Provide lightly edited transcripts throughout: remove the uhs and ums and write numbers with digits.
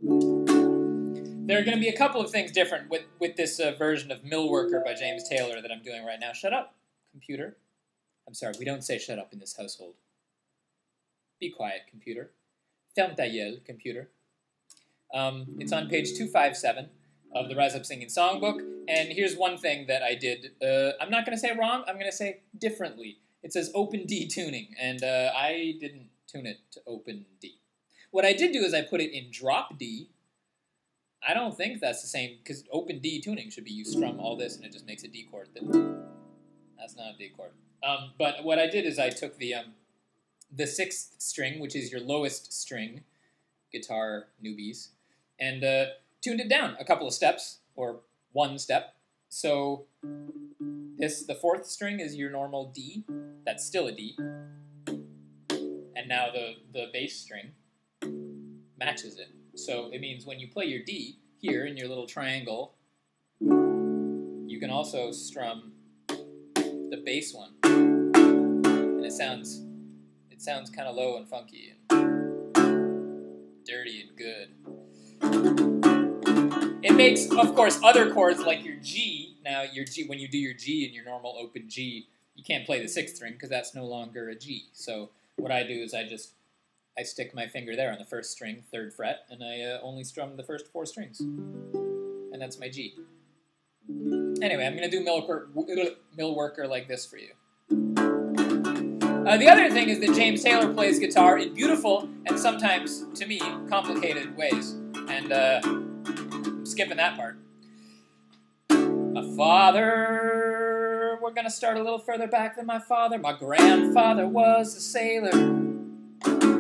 There are going to be a couple of things different with this version of Millworker by James Taylor that I'm doing right now. Shut up, computer. I'm sorry, we don't say shut up in this household. Be quiet, computer. Ferme ta gueule, computer. It's on page 257 of the Rise Up Singing Songbook, and here's one thing that I did. I'm not going to say wrong, I'm going to say differently. It says open D tuning, and I didn't tune it to open D. What I did do is I put it in drop D. I don't think that's the same, because open D tuning should be you strum all this and it just makes a D chord. That's not a D chord. But what I did is I took the 6th string, which is your lowest string, guitar newbies, and tuned it down a couple of steps, or one step. So the 4th string is your normal D. That's still a D. And now the bass string matches it. So it means when you play your D here in your little triangle, you can also strum the bass one. And it sounds kind of low and funky and dirty and good. It makes, of course, other chords like your G. Now your G, when you do your G in your normal open G, you can't play the 6th string because that's no longer a G. So what I do is I stick my finger there on the 1st string, 3rd fret, and I only strum the first 4 strings. And that's my G. Anyway, I'm going to do Millworker like this for you. The other thing is that James Taylor plays guitar in beautiful and sometimes, to me, complicated ways. And I'm skipping that part. My father, we're going to start a little further back than my father. My grandfather was a sailor.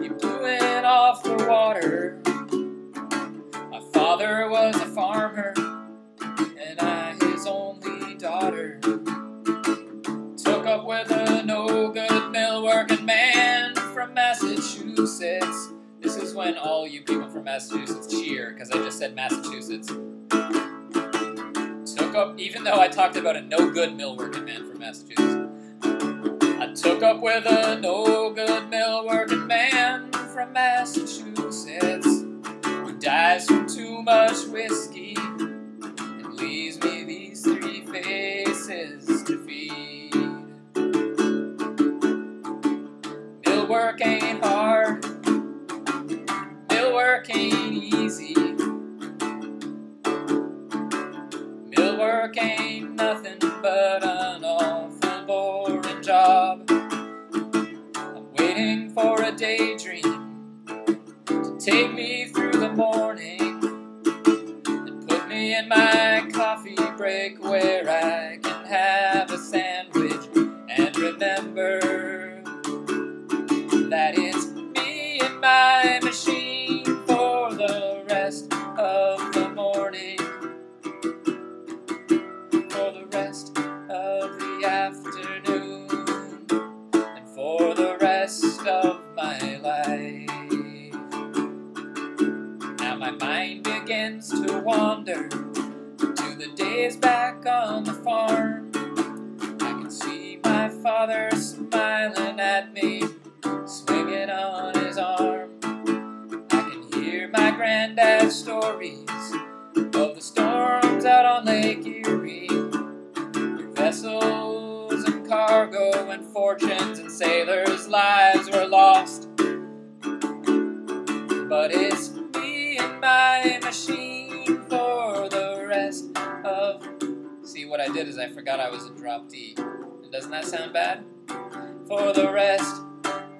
He blew it off the water. My father was a farmer, and I, his only daughter, took up with a no-good millworking man from Massachusetts. This is when all you people from Massachusetts cheer, because I just said Massachusetts. Took up, even though I talked about a no-good millworking man from Massachusetts. I took up with a no-good millworking man from Massachusetts who dies from too much whiskey and leaves me these 3 faces to feed. Millwork ain't hard, millwork ain't easy, millwork ain't nothing but an awful boring job. I'm waiting for a daydream to take me through the morning and put me in my coffee break where I can have a sandwich and remember that it's me and my machine for the rest of the morning, for the rest of the afternoon, and for the rest of my life. Now my mind begins to wander to the days back on the farm. I can see my father smiling at me, swinging on his arm. I can hear my granddad's stories of the storms out on Lake Erie, where vessels and cargo and fortunes and sailors' lives were lost. But it's me and my machine for the rest of... See, what I did is I forgot I was in drop D. And doesn't that sound bad? For the rest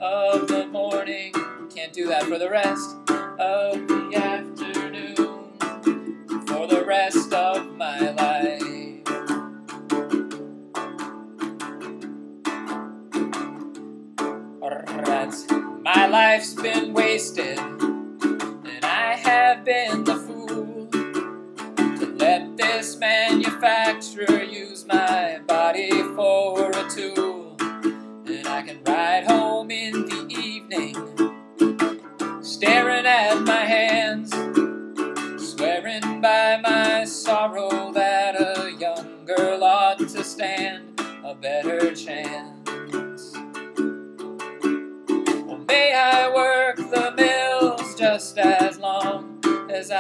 of the morning. Can't do that. For the rest of the afternoon. For the rest of my life. Alright. My life's been wasted, and I have been the fool to let this manufacturer use my body for a tool. And I can ride home in the evening, staring at my hands, swearing by my sorrow that a young girl ought to stand a better chance. Well, may I work the mills just as long as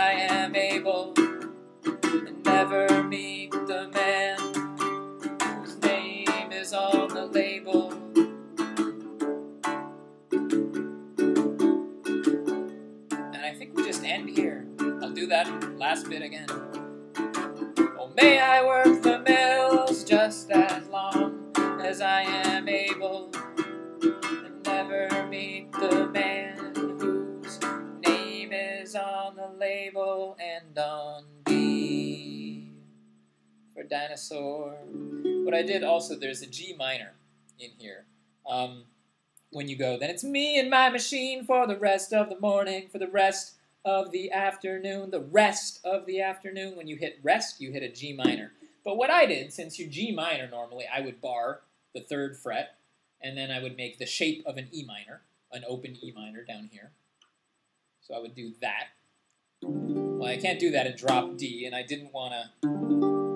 think we just end here. I'll do that last bit again. Oh, may I work the mills just as long as I am able, and never meet the man whose name is on the label and on D for dinosaur. What I did also, there's a G minor in here. When you go, then it's me and my machine for the rest of the morning, for the rest of the afternoon, the rest of the afternoon. When you hit rest, you hit a G minor. But what I did, since you G minor normally, I would bar the 3rd fret, and then I would make the shape of an E minor, an open E minor down here. So I would do that. Well, I can't do that in drop D, and I didn't want to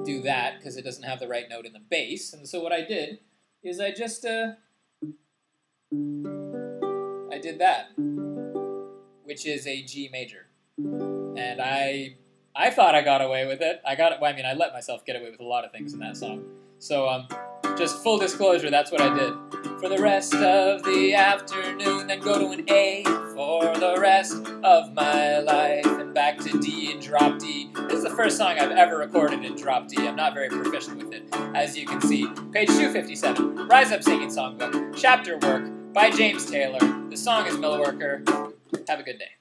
do that because it doesn't have the right note in the bass. And so what I did is I just I did that, which is a G major, and I thought I got away with it. Well, I mean, I let myself get away with a lot of things in that song. So just full disclosure, that's what I did. For the rest of the afternoon, then go to an A for the rest of my life, and back to D and drop D. This is the first song I've ever recorded in drop D. I'm not very proficient with it, as you can see. Page 257, Rise Up Singing Songbook, chapter work by James Taylor. The song is Millworker. Have a good day.